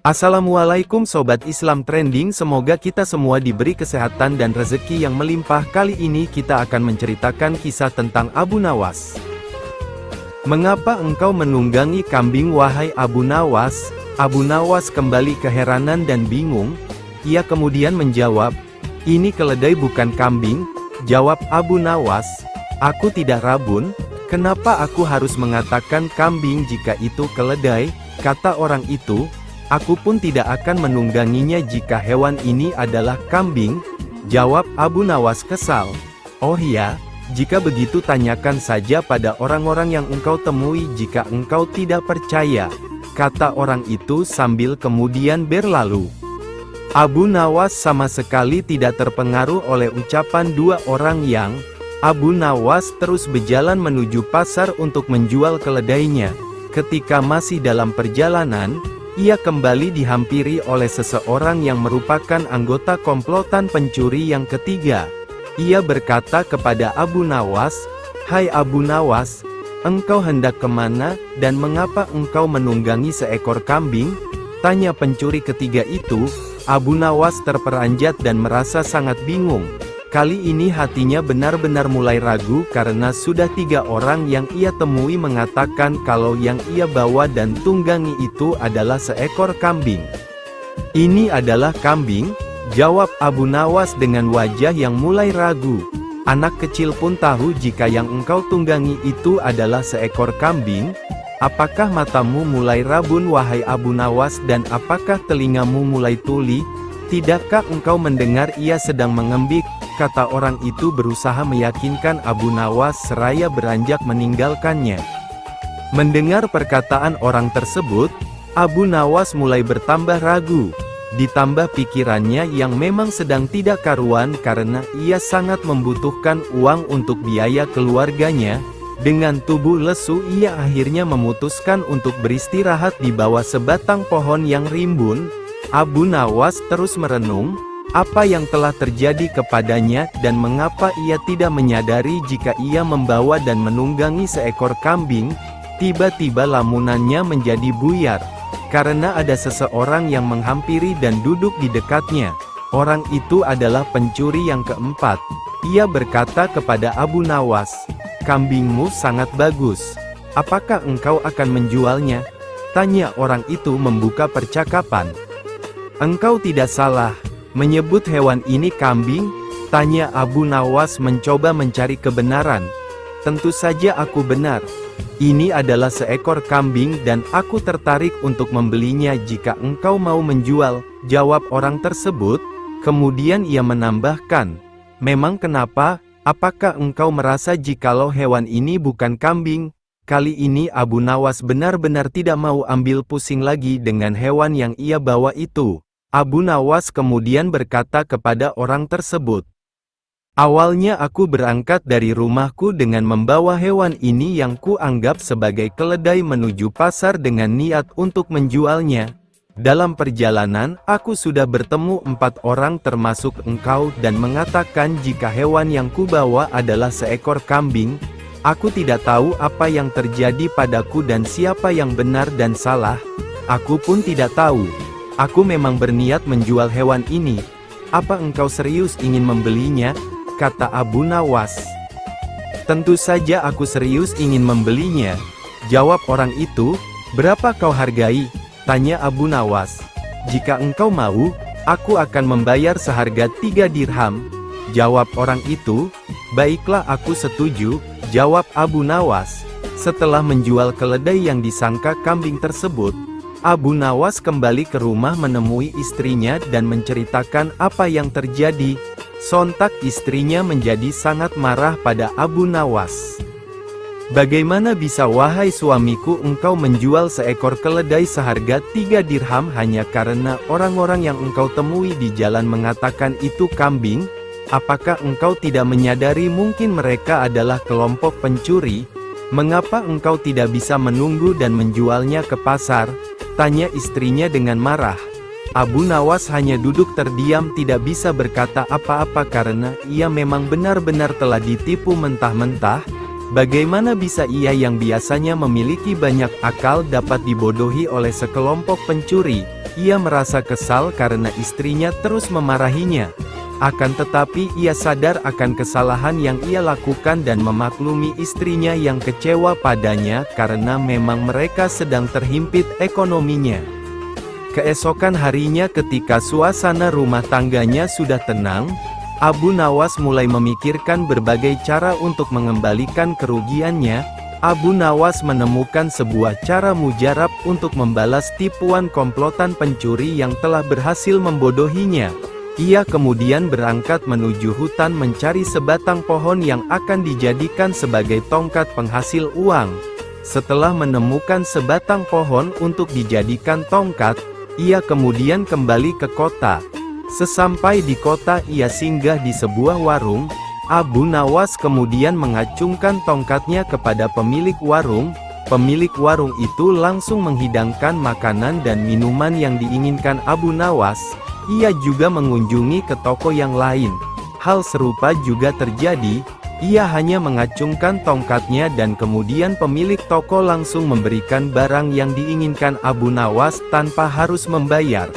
Assalamualaikum Sobat Islam Trending, semoga kita semua diberi kesehatan dan rezeki yang melimpah. Kali ini kita akan menceritakan kisah tentang Abu Nawas. Mengapa engkau menunggangi kambing wahai Abu Nawas? Abu Nawas kembali keheranan dan bingung. Ia kemudian menjawab, "Ini keledai bukan kambing," jawab Abu Nawas. "Aku tidak rabun, kenapa aku harus mengatakan kambing jika itu keledai?" Kata orang itu, "Aku pun tidak akan menungganginya jika hewan ini adalah kambing," jawab Abu Nawas kesal. "Oh ya, jika begitu tanyakan saja pada orang-orang yang engkau temui jika engkau tidak percaya," kata orang itu sambil kemudian berlalu. Abu Nawas sama sekali tidak terpengaruh oleh ucapan dua orang yang. Abu Nawas terus berjalan menuju pasar untuk menjual keledainya. Ketika masih dalam perjalanan, ia kembali dihampiri oleh seseorang yang merupakan anggota komplotan pencuri yang ketiga. Ia berkata kepada Abu Nawas, "Hai Abu Nawas, engkau hendak kemana, dan mengapa engkau menunggangi seekor kambing?" tanya pencuri ketiga itu. Abu Nawas terperanjat dan merasa sangat bingung. Kali ini hatinya benar-benar mulai ragu karena sudah 3 orang yang ia temui mengatakan kalau yang ia bawa dan tunggangi itu adalah seekor kambing. "Ini adalah kambing," jawab Abu Nawas dengan wajah yang mulai ragu. "Anak kecil pun tahu jika yang engkau tunggangi itu adalah seekor kambing. Apakah matamu mulai rabun wahai Abu Nawas, dan apakah telingamu mulai tuli? Tidakkah engkau mendengar ia sedang mengembik?" kata orang itu berusaha meyakinkan Abu Nawas seraya beranjak meninggalkannya. Mendengar perkataan orang tersebut, Abu Nawas mulai bertambah ragu. Ditambah pikirannya yang memang sedang tidak karuan karena ia sangat membutuhkan uang untuk biaya keluarganya. Dengan tubuh lesu ia akhirnya memutuskan untuk beristirahat di bawah sebatang pohon yang rimbun. Abu Nawas terus merenung, apa yang telah terjadi kepadanya dan mengapa ia tidak menyadari jika ia membawa dan menunggangi seekor kambing. Tiba-tiba lamunannya menjadi buyar, karena ada seseorang yang menghampiri dan duduk di dekatnya. Orang itu adalah pencuri yang keempat. Ia berkata kepada Abu Nawas, "Kambingmu sangat bagus. Apakah engkau akan menjualnya?" tanya orang itu membuka percakapan. "Engkau tidak salah menyebut hewan ini kambing?" tanya Abu Nawas mencoba mencari kebenaran. "Tentu saja aku benar. Ini adalah seekor kambing dan aku tertarik untuk membelinya jika engkau mau menjual," jawab orang tersebut. Kemudian ia menambahkan, "Memang kenapa? Apakah engkau merasa jikalau hewan ini bukan kambing?" Kali ini Abu Nawas benar-benar tidak mau ambil pusing lagi dengan hewan yang ia bawa itu. Abu Nawas kemudian berkata kepada orang tersebut, "Awalnya aku berangkat dari rumahku dengan membawa hewan ini yang kuanggap sebagai keledai menuju pasar dengan niat untuk menjualnya. Dalam perjalanan, aku sudah bertemu 4 orang termasuk engkau dan mengatakan jika hewan yang kubawa adalah seekor kambing. Aku tidak tahu apa yang terjadi padaku dan siapa yang benar dan salah. Aku pun tidak tahu. Aku memang berniat menjual hewan ini. Apa engkau serius ingin membelinya?" kata Abu Nawas. "Tentu saja aku serius ingin membelinya," jawab orang itu. "Berapa kau hargai?" tanya Abu Nawas. "Jika engkau mau, aku akan membayar seharga 3 dirham," jawab orang itu. "Baiklah, aku setuju," jawab Abu Nawas. Setelah menjual keledai yang disangka kambing tersebut, Abu Nawas kembali ke rumah menemui istrinya dan menceritakan apa yang terjadi. Sontak istrinya menjadi sangat marah pada Abu Nawas. "Bagaimana bisa wahai suamiku engkau menjual seekor keledai seharga 3 dirham hanya karena orang-orang yang engkau temui di jalan mengatakan itu kambing? Apakah engkau tidak menyadari mungkin mereka adalah kelompok pencuri? Mengapa engkau tidak bisa menunggu dan menjualnya ke pasar?" tanya istrinya dengan marah. Abu Nawas hanya duduk terdiam, tidak bisa berkata apa-apa karena ia memang benar-benar telah ditipu mentah-mentah. Bagaimana bisa ia yang biasanya memiliki banyak akal dapat dibodohi oleh sekelompok pencuri? Ia merasa kesal karena istrinya terus memarahinya. Akan tetapi ia sadar akan kesalahan yang ia lakukan dan memaklumi istrinya yang kecewa padanya karena memang mereka sedang terhimpit ekonominya. Keesokan harinya ketika suasana rumah tangganya sudah tenang, Abu Nawas mulai memikirkan berbagai cara untuk mengembalikan kerugiannya. Abu Nawas menemukan sebuah cara mujarab untuk membalas tipuan komplotan pencuri yang telah berhasil membodohinya. Ia kemudian berangkat menuju hutan mencari sebatang pohon yang akan dijadikan sebagai tongkat penghasil uang. Setelah menemukan sebatang pohon untuk dijadikan tongkat, ia kemudian kembali ke kota. Sesampai di kota ia singgah di sebuah warung. Abu Nawas kemudian mengacungkan tongkatnya kepada pemilik warung. Pemilik warung itu langsung menghidangkan makanan dan minuman yang diinginkan Abu Nawas. Ia juga mengunjungi ke toko yang lain. Hal serupa juga terjadi. Ia hanya mengacungkan tongkatnya dan kemudian pemilik toko langsung memberikan barang yang diinginkan Abu Nawas tanpa harus membayar.